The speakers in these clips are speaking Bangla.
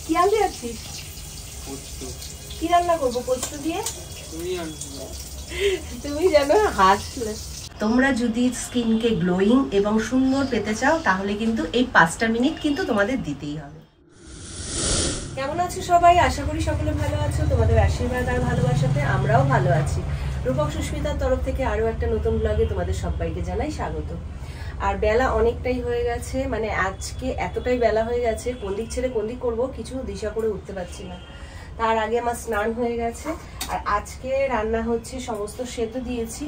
কি আনতে যাচ্ছিস? কি রান্না করবো পোস্ত দিয়ে? তুমি জানো হাসলে। তোমরা যদি স্কিনকে গ্লোয়িং এবং সুন্দর পেতে চাও তাহলে কিন্তু এই 5টা মিনিট কিন্তু তোমাদের দিতেই হবে। কেমন আছো সবাই? আশা করি সকলে ভালো আছো। তোমাদের আশীর্বাদ আর ভালোবাসাতে আমরাও ভালো আছি। রূপক সুস্মিতার তরফ থেকে আরো একটা নতুন ব্লগে তোমাদের সবাইকে জানাই স্বাগত। আর বেলা অনেকটাই হয়ে গেছে, মানে আজকে এতটাই বেলা হয়ে গেছে, কোন দিক ছেড়ে কোন দিক করবো কিছু দিশা করে উঠতে পারছি না। তার আগে আমার স্নান হয়ে গেছে। আর আজকে রান্না হচ্ছে সমস্ত সেদ্ধ দিয়েছি,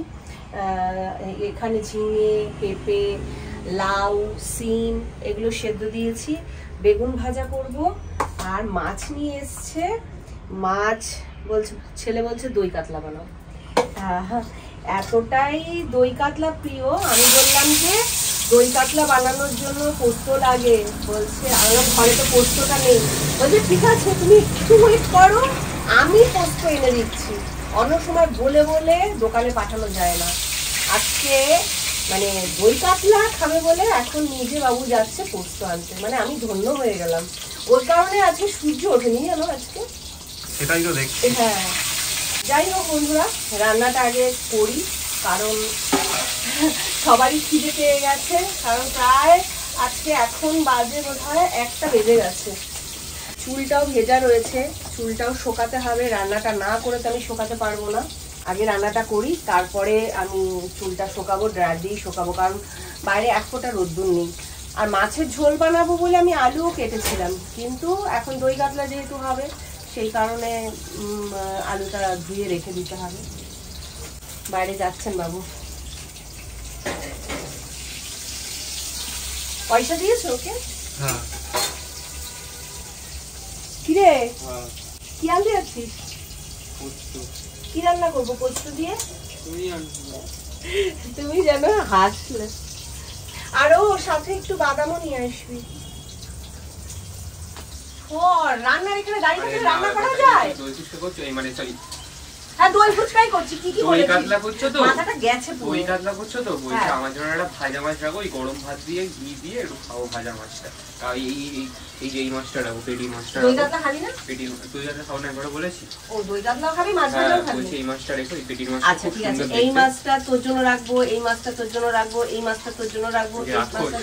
এখানে ঝিঙে, পেঁপে, লাউ, সিম এগুলো সেদ্ধ দিয়েছি। বেগুন ভাজা করব। আর মাছ নিয়ে এসছে, মাছ বলছে, ছেলে বলছে দই কাতলা বানাও। এতটাই দই কাতলা প্রিয়, আমি বললাম যে দই কাতলা বানানোর জন্য পোস্ত লাগে। বলছে আমার ঘরে তো পোস্তটা নেই। বলছে ঠিক আছে তুমি একটু ওয়েট করো, আমি পোস্ত এনে দিচ্ছি। অন্য সময় বলে বলে দোকানে পাঠানো যায় না। আজকে মানে দই কাতলা খাবে বলে এখন নিজে বাবু যাচ্ছে পোস্ত আনতে। মানে আমি ধন্য হয়ে গেলাম। ওর কারণে আজকে সূর্য ওঠেনি জানো আজকে। সেটাই তো দেখছি। হ্যাঁ, যাই হোক বন্ধুরা, রান্নাটা আগে করি কারণ সবারই খিদে পেয়ে গেছে। কারণ প্রায় আজকে এখন বাজে বোধহয় 1টা বেজে গেছে। চুলটাও ভেজা রয়েছে, চুলটাও শোকাতে হবে। রান্নাটা না করে তো আমি শোকাতে পারবো না। আগে রান্নাটা করি, তারপরে আমি চুলটা শোকাবো, ড্রায়ার দিয়েই শোকাবো, কারণ বাইরে 1 ফোঁটা রোদ্দুর নেই। আর মাছের ঝোল বানাবো বলে আমি আলুও কেটেছিলাম, কিন্তু এখন দই কাতলা যেহেতু হবে সেই কারণে আলুটা ধুয়ে রেখে দিতে হবে। বাইরে যাচ্ছেন বাবু। পয়সা দিয়েছো ওকে? হ্যাঁ। কিরে কি আনতে যাচ্ছিস? কি রান্না করবো পোস্ত দিয়ে? তুমি জানো হাসলে। আরো সাথে একটু বাদামও নিয়ে আসবি। ও রান্নার এখানে দাঁড়িয়ে থেকে রান্না করা যায়? হ্যাঁ দই ফুচকাই করছি। কি কি দই কাতলা করছো তো? মাথাটা গেছে পুরো। দই কাতলা করছো তো? বলছি আমার জন্য একটা ভাজা মাছ রাখো, ওই গরম ভাত দিয়ে ঘি দিয়ে একটু খাও ভাজা মাছটা। আর এই যে এই মাছটা রাখো, পেটি মাছটা। দই কাতলা খাবি না? পেটি দই কাতলা খাও না একবার বলেছি। ও দই কাতলা খাবি, মাছ ভাজাও খাবি? বলছি এই মাছটা রেখো, এই পেটি মাছটা। আচ্ছা ঠিক আছে, এই মাছটা তোর জন্য রাখবো, এই মাছটা তোর জন্য রাখবো, এই মাছটা তোর জন্য রাখবো, এই মাছটা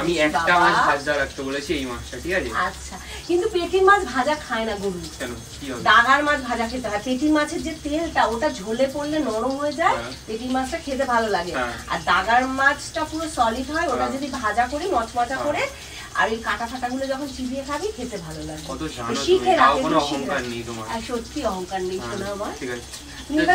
আমি একটা মাছ ভাজা রাখতে বলেছি, এই মাছটা ঠিক আছে? আচ্ছা, কিন্তু পেটির মাছ ভাজা খায় না গরু। কেন কি হবে? দাগার মাছ ভাজা খেতে হয়। পেটির মাছের যে তেলটা ওটা ঝোলে পড়লে নরম হয়ে যায়, পেটির মাছটা খেতে ভালো লাগে। আর দাগার মাছটা পুরো সলিড হয়, ওটা যদি ভাজা করি মচমচা করে, আর এই কাটা ফাটাগুলো যখন চিবিয়ে খাবি খেতে ভালো লাগে। শিখে রাখে, অহংকার নেই তোমার। সত্যি অহংকার নেই শোনা আমার। ঠিক আছে,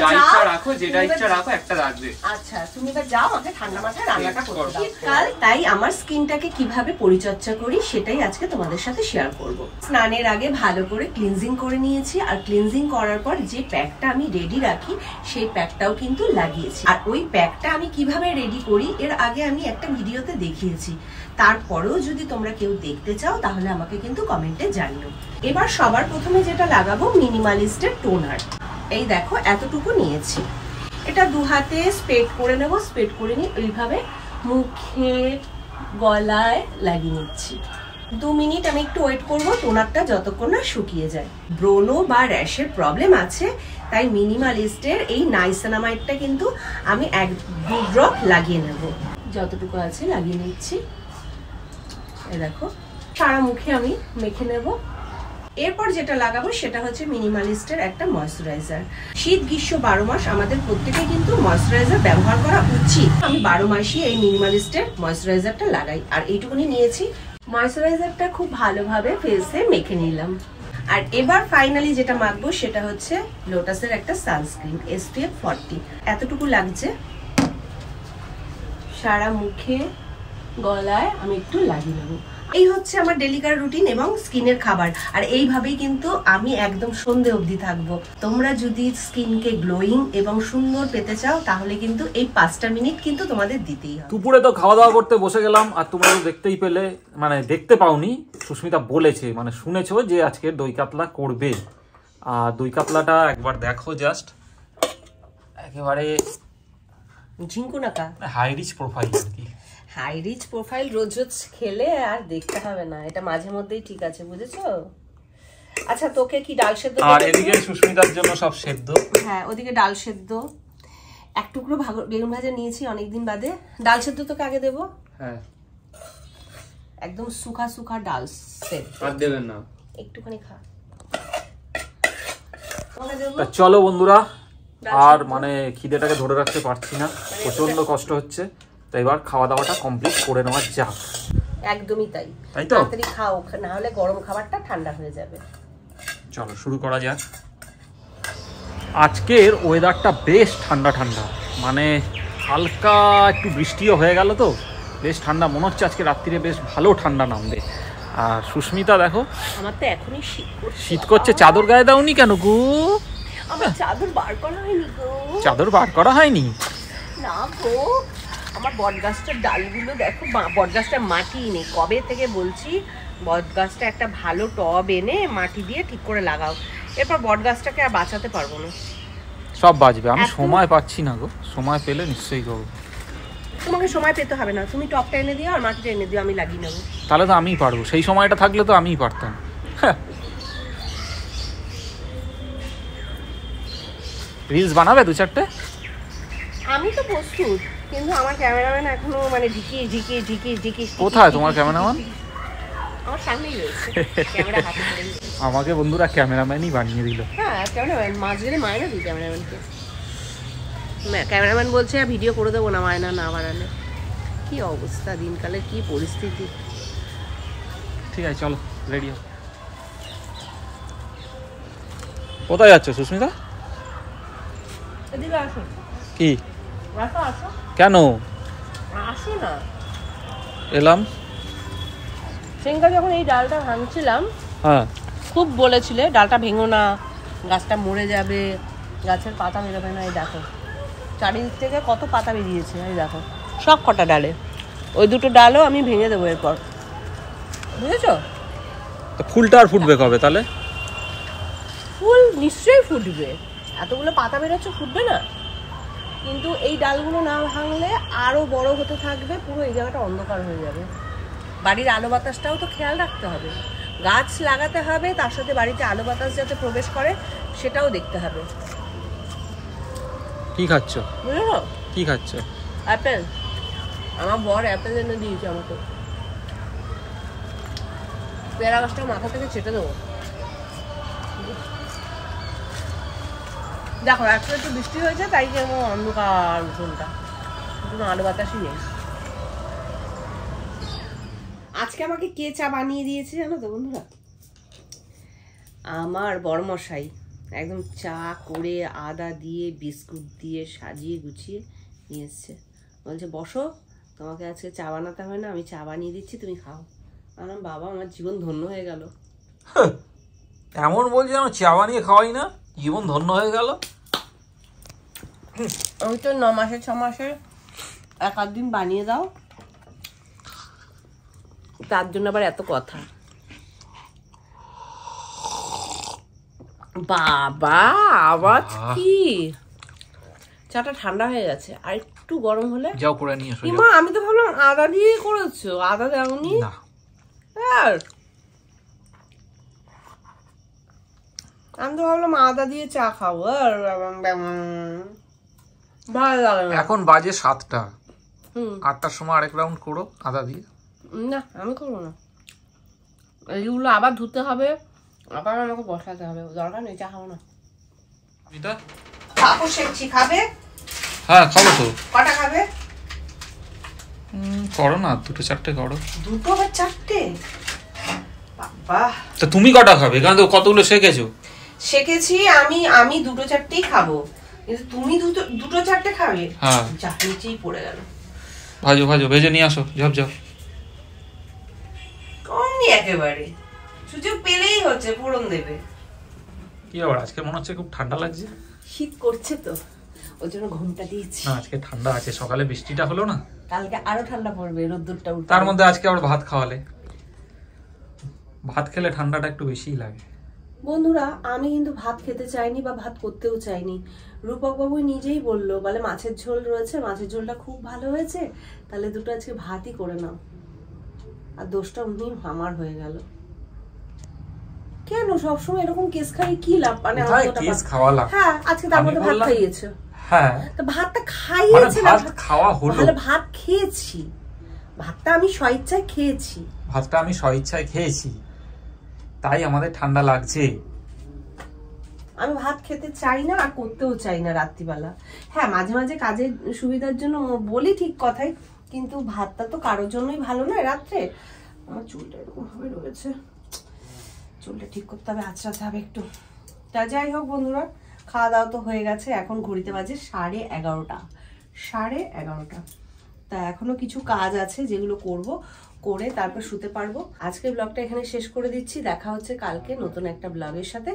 যা ইচ্ছা রাখো, যেটা ইচ্ছা রাখো, একটা রাখবে। আচ্ছা তুমি এবার যাও, আমাকে ঠান্ডা মাথায় রান্নাটা করতে দাও। কাল তাই আমার স্কিনটাকে কিভাবে পরিচর্যা করি সেটাই আজকে তোমাদের সাথে শেয়ার করব। স্নানের আগে ভালো করে ক্লিনজিং করে নিয়েছি, আর ক্লিনজিং করার পর যে প্যাকটা আমি রেডি রাখি সেই প্যাকটাও কিন্তু লাগিয়েছি। আর ওই প্যাকটা আমি কিভাবে রেডি করি এর আগে আমি একটা ভিডিওতে দেখিয়েছি। তারপরেও যদি তোমরা কেউ দেখতে চাও তাহলে আমাকে কিন্তু কমেন্টে জানিও। এবার সবার প্রথমে যেটা লাগাবো মিনিমালিস্টের টোনার। এই দেখো এতটুকু নিয়েছি। এটা 2 হাতে স্প্রেড করে নেব। স্প্রেড করে নিয়ে এইভাবে মুখে গলায় লাগিয়ে নিচ্ছি। 2 মিনিট আমি একটু ওয়েট করব টোনারটা যতক্ষণ না শুকিয়ে যায়। ব্রোনো বা র্যাশের প্রবলেম আছে, তাই মিনিমালিস্টের এই নাইসিনামাইডটা কিন্তু আমি 1-2 ড্রপ লাগিয়ে নেব। যতটুকু আছে লাগিয়ে নিচ্ছি। এই দেখো সারা মুখে আমি মেখে নেব। এরপর যেটা লাগাবো সেটা হচ্ছে মিনিমালিস্টের একটা ময়শ্চারাইজার। শীত গ্রীষ্ম 12 মাস আমাদের প্রত্যেকে কিন্তু ময়শ্চারাইজার ব্যবহার করা উচিত। আমি 12 মাসই এই মিনিমালিস্টের ময়শ্চারাইজারটা লাগাই। আর এইটুকুনি নিয়েছি। ময়শ্চারাইজারটা খুব ভালোভাবে ফেসে মেখে নিলাম। আর এবার ফাইনালি যেটা মাখবো সেটা হচ্ছে লোটাসের একটা সানস্ক্রিন SPF 40। এতটুকু লাগছে। সারা মুখে গলায় আমি একটু লাগিয়ে নেব। এই হচ্ছে আমার ডেলিকার রুটিন এবং স্কিনের খাবার। আর এইভাবেই কিন্তু আমি একদম সন্ধে অবধি থাকবো। তোমরা যদি স্কিনকে গ্লোয়িং এবং সুন্দর পেতে চাও তাহলে কিন্তু এই 5টা মিনিট কিন্তু তোমাদের দিতেই হবে। দুপুরে তো খাওয়া দাওয়া করতে বসে গেলাম, আর তোমরা তো দেখতেই পেলে, মানে দেখতে পাওনি, সুস্মিতা বলেছে, মানে শুনেছো যে আজকে দই কাতলা করবে। আর দই কাতলাটা একবার দেখো, জাস্ট একেবারে ঝিঙ্কুনাকা হাই রিচ প্রোফাইল আর কি। হাই রিচ প্রোফাইল রোজ রোজ খেলে আর দেখতে হবে না, এটা মাঝে মধ্যেই ঠিক আছে, বুঝেছো? আচ্ছা তোকে কি ডাল সেদ্ধ, আর এদিকে সুস্মিতার জন্য সব সেদ্ধ। হ্যাঁ ওদিকে ডাল সেদ্ধ, এক টুকরো বেগুন ভাজা নিয়েছি অনেকদিন বাদে। ডাল সেদ্ধ তোকে আগে দেবো। হ্যাঁ একদম সুখা সুখা ডাল সেদ্ধ। আর দেবেন না, একটুখানি খা। চলো বন্ধুরা, আর মানে খিদেটাকে ধরে রাখতে পারছি না, প্রচন্ড কষ্ট হচ্ছে, তাই এবার খাওয়া দাওয়াটা কমপ্লিট করে নেওয়া যাক। একদমই তাই, তাই তো? তাড়াতাড়ি খাও, না হলে গরম খাবারটা ঠান্ডা হয়ে যাবে। চলো শুরু করা যাক। আজকের ওয়েদারটা বেশ ঠান্ডা ঠান্ডা, মানে হালকা একটু বৃষ্টিও হয়ে গেল তো বেশ ঠান্ডা মনে হচ্ছে, আজকে রাত্রিরে বেশ ভালো ঠান্ডা নামবে। আর সুস্মিতা দেখো আমার তো এখনই শীত করছে, চাদর গায়ে দাওনি কেন গো? আমার চাদর বার করা হয়নি গো। চাদর বার করা হয়নি? না গো, আমার বটগাছটার ডালগুলো দেখো, বটগাছটার মাটি নেই, কবে থেকে বলছি বটগাছটা একটা ভালো টব এনে মাটি দিয়ে ঠিক করে লাগাও, এরপর বটগাছটাকে আর বাঁচাতে পারবো না। সব বাঁচবে, আমি সময় পাচ্ছি না গো, সময় পেলে নিশ্চয়ই করবো। তোমাকে সময় পেতে হবে না, তুমি টবটা এনে দিও আর মাটিটা এনে দিও, আমি লাগিয়ে নেবো। তাহলে তো আমিই পারবো, সেই সময়টা থাকলে তো আমিই পারতাম। রিলস বানাবে 2-4টে? আমি তো প্রস্তুত, কিন্তু আমার ক্যামেরাম্যান এখনো মানে ঢিকি। কোথায় তোমার ক্যামেরাম্যান? আমার সামনেই রয়েছে, ক্যামেরা হাতে ধরে। আমাকে বন্ধুরা ক্যামেরাম্যানই বানিয়ে দিল। হ্যাঁ ক্যামেরাম্যান, মাছ গেলে মায়না দিই ক্যামেরাম্যানকে। ক্যামেরাম্যান বলছে ভিডিও করে দেবো না মায়না না বাড়ালে। কি অবস্থা দিনকালের, কি পরিস্থিতি। ঠিক আছে চলো রেডি হও। কোথায় যাচ্ছ সুস্মিতা? এদিকে আসো। কি? আসো আসো। কেন? আসো না। এলাম। সেদিনকার যখন এই ডালটা ভাঙছিলাম, হ্যাঁ খুব বলেছিলে ডালটা ভেঙো না, গাছটা মরে যাবে, গাছের পাতা বেরোবে না। এই দেখো চারিদিক থেকে কত পাতা বেরিয়েছে, এই দেখো সব কটা ডালে। ওই দুটো ডালও আমি ভেঙে দেবো এরপর, বুঝেছো? তো ফুলটা আর ফুটবে কবে তাহলে? ফুল নিশ্চয়ই ফুটবে, এতগুলো পাতা বেরোচ্ছে, ফুটবে না? কিন্তু এই ডালগুলো না ভাঙলে আরো বড় হতে থাকবে, পুরো এই জায়গাটা অন্ধকার হয়ে যাবে। বাড়ির আলো বাতাসটাও তো খেয়াল রাখতে হবে, গাছ লাগাতে হবে, তার সাথে বাড়িতে আলো বাতাস যাতে প্রবেশ করে সেটাও দেখতে হবে। কি খাচ্ছ? বুঝলো? কি খাচ্ছ? অ্যাপেল। আমার বর অ্যাপেল এনে দিয়েছে আমাকে। পেয়ারা গাছটা মাথা থেকে ছেটে দেবো। দেখো একটা একটু বৃষ্টি হয়েছে, তাই যেমন অন্ধকার উঠোনটা, কোনো আলো বাতাসই নেই। আজকে আমাকে কে চা বানিয়ে দিয়েছে জানো তো বন্ধুরা? আমার বড়মশাই একদম চা করে আদা দিয়ে বিস্কুট দিয়ে সাজিয়ে গুছিয়ে নিয়ে এসছে। বলছে বসো, তোমাকে আজকে চা বানাতে হবে না, আমি চা বানিয়ে দিচ্ছি, তুমি খাও। আমার বাবা, আমার জীবন ধন্য হয়ে গেল। এমন বলছি যেন চা বানিয়ে খাওয়াই না, জীবন ধন্য হয়ে গেল। আমি তো 9 মাসে 6 মাসে 1-8 দিন বানিয়ে দাও, তার জন্য আবার এত কথা। বাবা আবার কি, চাটা ঠান্ডা হয়ে গেছে, আর একটু গরম হলে। যাও করে নিয়ে এসো। মা আমি তো ভাবলাম আদা দিয়ে করেছো, আদা দাওনি? না আর আমি তো ভাবলাম আদা দিয়ে চা খাবো, আর ভালো লাগে না। এখন বাজে 7টা, 8টার সময় আরেক রাউন্ড করো আদা দিয়ে। না আমি করবো না, এইগুলো আবার ধুতে হবে, আবার আমাকে বসাতে হবে, দরকার নেই, চা খাবো না। কাপড় শেখছি, খাবে? হ্যাঁ খাবো তো। কটা খাবে? করো না, 2-4টে করো। 2 বা 4টে? বাবা, তা তুমি কটা খাবে? এখানে তো কতগুলো শেখেছো। শেখেছি আমি 2-4টেই খাবো, কিন্তু তুমি 2-4টে খাবে? হ্যাঁ যা নিচেই পড়ে গেল। ভাজো ভাজো, ভেজে নিয়ে আসো, ঝপ ঝপ। অমনি একেবারে সুযোগ পেলেই হচ্ছে ফোড়ন দেবে। কি আবার আজকে মনে হচ্ছে খুব ঠান্ডা লাগছে। শীত করছে তো, ওই জন্য ঘুমটা দিয়েছি। না আজকে ঠান্ডা আছে, সকালে বৃষ্টিটা হলো না, কালকে আরো ঠান্ডা পড়বে, রোদ্দুরটা উঠবে। তার মধ্যে আজকে আবার ভাত খাওয়ালে, ভাত খেলে ঠান্ডাটা একটু বেশিই লাগে। বন্ধুরা আমি কিন্তু ভাত খেতে চাইনি বা ভাত করতেও চাইনি। রূপক বাবু নিজেই বললো, বলে মাছের ঝোল রয়েছে, মাছের ঝোলটা খুব ভালো হয়েছে, তাহলে দুটো আজকে ভাতই করে নাও। আর দোষটা উনি আমার হয়ে গেল। কেন সবসময় এরকম কেস খাই কি লাভ? মানে কেস খাওয়ালাম। হ্যাঁ আজকে তার মধ্যে ভাত খাইয়েছো। হ্যাঁ তো ভাতটা খাইয়েছে না, ভাত খাওয়া হলো, তাহলে ভাত খেয়েছি, ভাতটা আমি স্বইচ্ছায় খেয়েছি, ভাতটা আমি স্বইচ্ছায় খেয়েছি, তাই আমাদের ঠান্ডা লাগছে। আমি ভাত খেতে চাই না আর করতেও চাই না রাত্রিবেলা। হ্যাঁ মাঝে মাঝে কাজের সুবিধার জন্য বলি ঠিক কথাই, কিন্তু ভাতটা তো কারোর জন্যই ভালো নয় রাত্রে। আমার চুলটা এরকম ভাবে রয়েছে, চুলটা ঠিক করতে হবে, আঁচড়াতে হবে একটু। তা যাই হোক বন্ধুরা, খাওয়া দাওয়া তো হয়ে গেছে, এখন ঘড়িতে বাজে 11:30। তা এখনো কিছু কাজ আছে যেগুলো করব, করে তারপর শুতে পারবো। আজকের ব্লগটা এখানে শেষ করে দিচ্ছি, দেখা হচ্ছে কালকে নতুন একটা ব্লগের সাথে।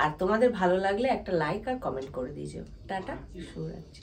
আর তোমাদের ভালো লাগলে একটা লাইক আর কমেন্ট করে দিও। টাটা, শুভরাত্রি।